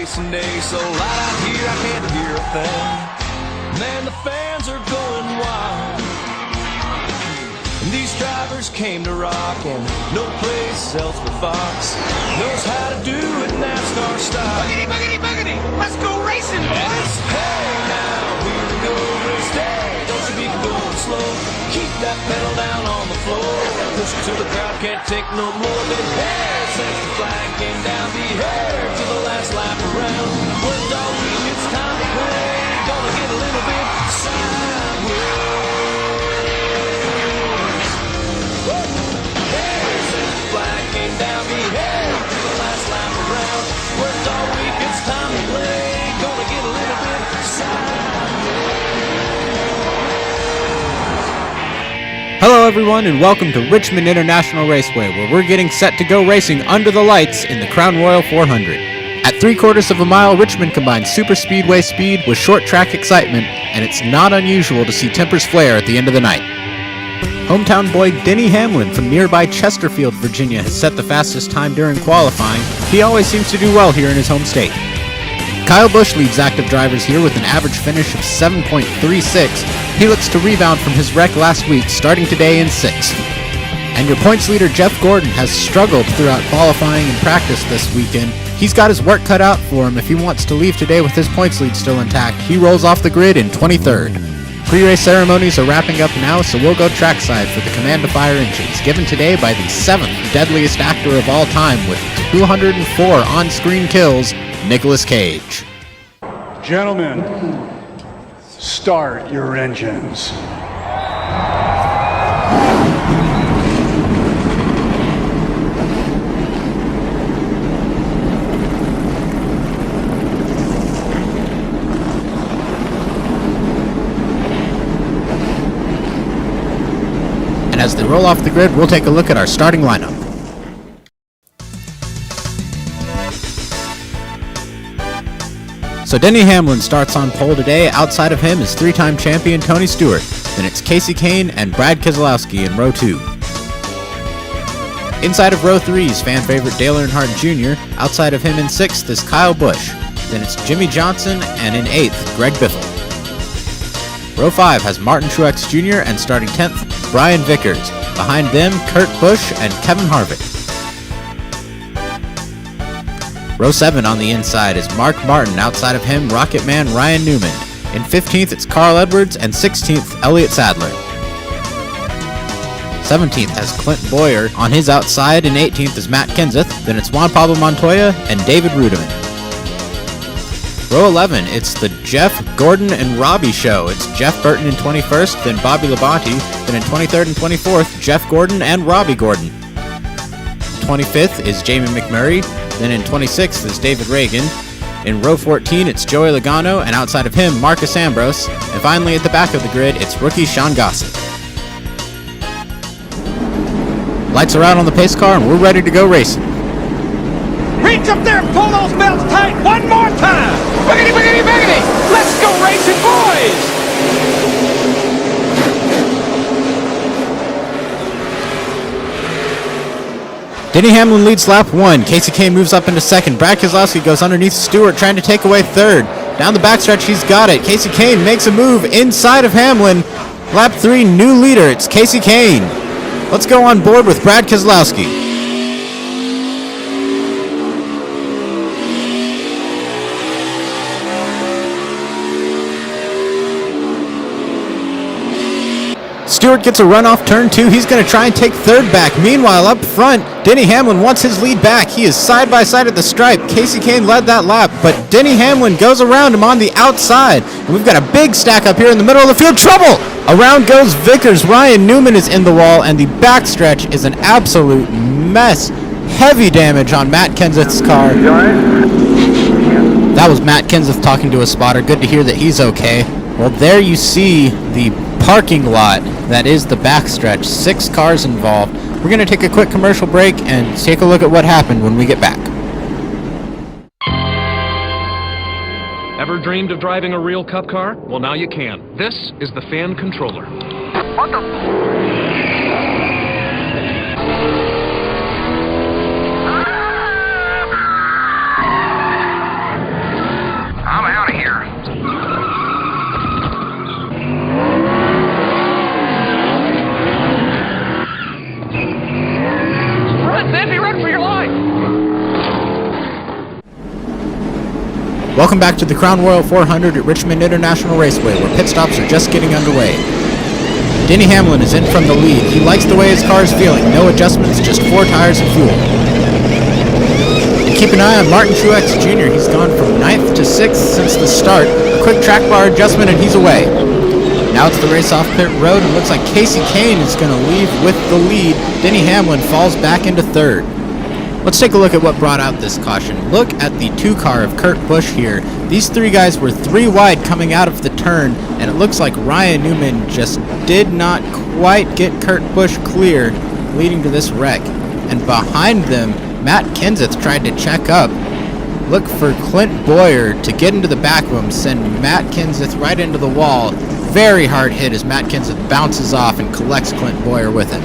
racing day, so loud out here I can't hear a thing. Man, the fans are going wild. And these drivers came to rock, and no place else but Fox knows how to do it NASCAR style. Boogity, boogity, boogity! Let's go racing, boys! Hey now, here we go, race day. Don't you be going slow. Keep that pedal down on the floor. Push it till the crowd can't take no more. Then hey, since the flag came down, be here to the last lap around. Worked all week, it's time to play. Gonna get a little bit sideways. Hey, since the flag came down, be here to the last lap around. Worked all week, it's time to play. Gonna get a little bit sideways. Hello everyone and welcome to Richmond International Raceway, where we're getting set to go racing under the lights in the Crown Royal 400. At 3/4 of a mile, Richmond combines super speedway speed with short track excitement, and it's not unusual to see tempers flare at the end of the night. Hometown boy Denny Hamlin from nearby Chesterfield, Virginia has set the fastest time during qualifying. He always seems to do well here in his home state. Kyle Busch leads active drivers here with an average finish of 7.36. He looks to rebound from his wreck last week, starting today in 6th. And your points leader Jeff Burton has struggled throughout qualifying and practice this weekend. He's got his work cut out for him if he wants to leave today with his points lead still intact. He rolls off the grid in 23rd. Pre-race ceremonies are wrapping up now, so we'll go trackside for the Command to Fire engines, given today by the 7th deadliest actor of all time with 204 on-screen kills, Nicolas Cage. Gentlemen, start your engines. And as they roll off the grid, we'll take a look at our starting lineup. So Denny Hamlin starts on pole today. Outside of him is 3-time champion Tony Stewart. Then it's Kasey Kahne and Brad Keselowski in row 2. Inside of row 3 is fan favorite Dale Earnhardt Jr. Outside of him in 6th is Kyle Busch. Then it's Jimmie Johnson, and in 8th, Greg Biffle. Row 5 has Martin Truex Jr. and starting 10th, Brian Vickers. Behind them, Kurt Busch and Kevin Harvick. Row 7 on the inside is Mark Martin. Outside of him, Rocket Man Ryan Newman. In 15th, it's Carl Edwards, and 16th, Elliott Sadler. 17th has Clint Bowyer on his outside, and 18th is Matt Kenseth. Then it's Juan Pablo Montoya and David Rudiman. Row 11, it's the Jeff, Gordon, and Robbie show. It's Jeff Burton in 21st, then Bobby Labonte, then in 23rd and 24th, Jeff Gordon and Robbie Gordon. 25th is Jamie McMurray. Then in 26th is David Reagan. In row 14, it's Joey Logano, and outside of him, Marcus Ambrose. And finally, at the back of the grid, it's rookie Sean Gossett. Lights are out on the pace car, and we're ready to go racing. Reach up there and pull those belts tight one more time! Boogity, boogity, boogity! Let's go racing, boys! Denny Hamlin leads lap 1. Kasey Kahne moves up into 2nd. Brad Keselowski goes underneath Stewart, trying to take away 3rd. Down the backstretch, he's got it. Kasey Kahne makes a move inside of Hamlin. Lap 3, new leader. It's Kasey Kahne. Let's go on board with Brad Keselowski. Stewart gets a run off turn 2. He's going to try and take 3rd back. Meanwhile, up front, Denny Hamlin wants his lead back. He is side by side at the stripe. Kasey Kahne led that lap, but Denny Hamlin goes around him on the outside. And we've got a big stack up here in the middle of the field. Trouble! Around goes Vickers. Ryan Newman is in the wall, and the backstretch is an absolute mess. Heavy damage on Matt Kenseth's car. That was Matt Kenseth talking to a spotter. Good to hear that he's okay. Well, there you see the parking lot that is the backstretch. 6 cars involved. We're going to take a quick commercial break and take a look at what happened when we get back. Ever dreamed of driving a real cup car? Well, now you can. This is the fan controller. What the? clear. Run, Sandy, run for your life! Welcome back to the Crown Royal 400 at Richmond International Raceway, where pit stops are just getting underway. Denny Hamlin is in from the lead. He likes the way his car is feeling. No adjustments, just 4 tires and fuel. And keep an eye on Martin Truex Jr. He's gone from 9th to 6th since the start. A quick track bar adjustment and he's away. Now it's the race off pit road, and looks like Kasey Kahne is going to leave with the lead. Denny Hamlin falls back into 3rd. Let's take a look at what brought out this caution. Look at the 2 car of Kurt Busch here. These 3 guys were 3 wide coming out of the turn, and it looks like Ryan Newman just did not quite get Kurt Busch clear, leading to this wreck. And behind them, Matt Kenseth tried to check up. Look for Clint Bowyer to get into the back of him, send Matt Kenseth right into the wall. Very hard hit as Matt Kenseth bounces off and collects Clint Bowyer with it.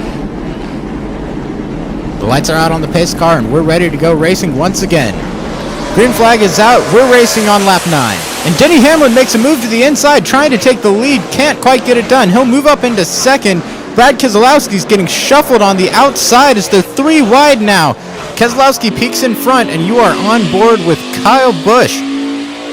The lights are out on the pace car, and we're ready to go racing once again. Green flag is out. We're racing on lap 9. And Denny Hamlin makes a move to the inside, trying to take the lead. Can't quite get it done. He'll move up into 2nd. Brad Keselowski's getting shuffled on the outside as they're 3 wide now. Keselowski peeks in front, and you are on board with Kyle Busch.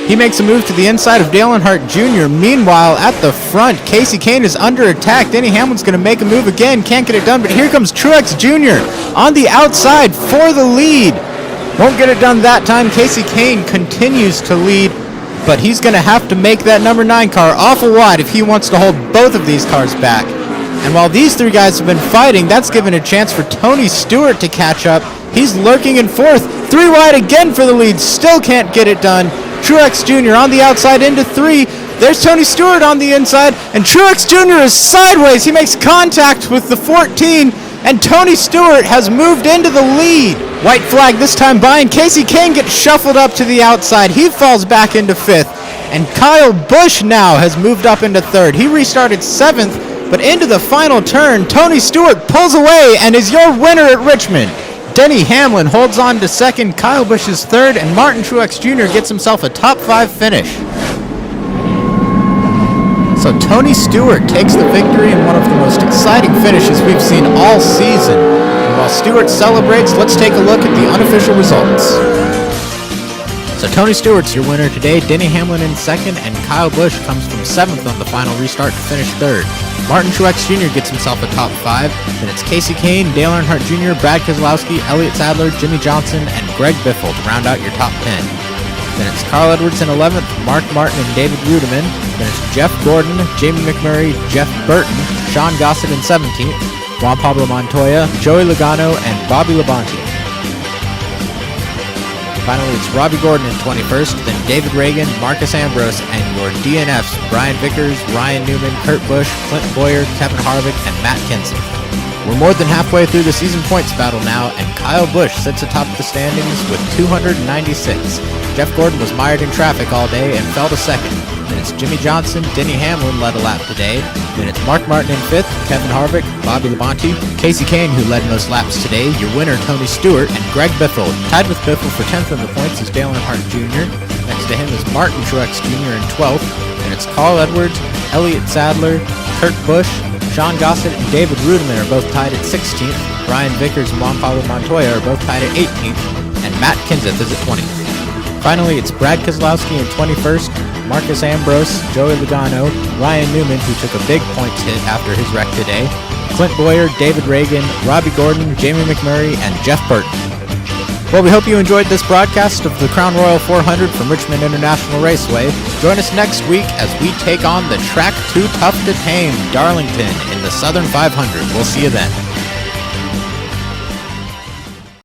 He makes a move to the inside of Dale Earnhardt Jr. Meanwhile, at the front, Kasey Kahne is under attack. Denny Hamlin's going to make a move again. Can't get it done, but here comes Truex Jr. on the outside for the lead. Won't get it done that time. Kasey Kahne continues to lead, but he's going to have to make that number 9 car awful wide if he wants to hold both of these cars back. And while these 3 guys have been fighting, that's given a chance for Tony Stewart to catch up. He's lurking in 4th. 3 wide again for the lead. Still can't get it done. Truex Jr. on the outside into 3. There's Tony Stewart on the inside, and Truex Jr. is sideways. He makes contact with the 14, and Tony Stewart has moved into the lead. White flag this time by, and Kasey Kahne gets shuffled up to the outside. He falls back into 5th, and Kyle Busch now has moved up into 3rd. He restarted 7th, but into the final turn, Tony Stewart pulls away and is your winner at Richmond. Denny Hamlin holds on to 2nd, Kyle Busch is 3rd, and Martin Truex Jr. gets himself a top 5 finish. So Tony Stewart takes the victory in one of the most exciting finishes we've seen all season. And while Stewart celebrates, let's take a look at the unofficial results. So Tony Stewart's your winner today, Denny Hamlin in 2nd, and Kyle Busch comes from 7th on the final restart to finish 3rd. Martin Truex Jr. gets himself a top 5, then it's Kasey Kahne, Dale Earnhardt Jr., Brad Keselowski, Elliott Sadler, Jimmy Johnson, and Greg Biffle to round out your top 10. Then it's Carl Edwards in 11th, Mark Martin and David Rudiman. Then it's Jeff Gordon, Jamie McMurray, Jeff Burton, Sean Gossett in 17th, Juan Pablo Montoya, Joey Logano, and Bobby Labonte. Finally, it's Robbie Gordon in 21st, then David Reagan, Marcus Ambrose, and your DNFs, Brian Vickers, Ryan Newman, Kurt Busch, Clint Bowyer, Kevin Harvick, and Matt Kenseth. We're more than halfway through the season points battle now, and Kyle Busch sits atop the standings with 296. Jeff Gordon was mired in traffic all day and fell to 2nd. Then it's Jimmy Johnson, Denny Hamlin led a lap today. Then it's Mark Martin in 5th, Kevin Harvick, Bobby Labonte, Kasey Kahne who led most laps today, your winner Tony Stewart, and Greg Biffle. Tied with Biffle for 10th in the points is Dale Earnhardt Jr. Next to him is Martin Truex Jr. in 12th. And it's Carl Edwards, Elliott Sadler, Kurt Busch, Sean Gossett, and David Rudiman are both tied at 16th. Brian Vickers and Juan Pablo Montoya are both tied at 18th. And Matt Kenseth is at 20th. Finally, it's Brad Keselowski in 21st, Marcus Ambrose, Joey Logano, Ryan Newman, who took a big points hit after his wreck today, Clint Bowyer, David Reagan, Robbie Gordon, Jamie McMurray, and Jeff Burton. Well, we hope you enjoyed this broadcast of the Crown Royal 400 from Richmond International Raceway. Join us next week as we take on the track too tough to tame, Darlington, in the Southern 500. We'll see you then.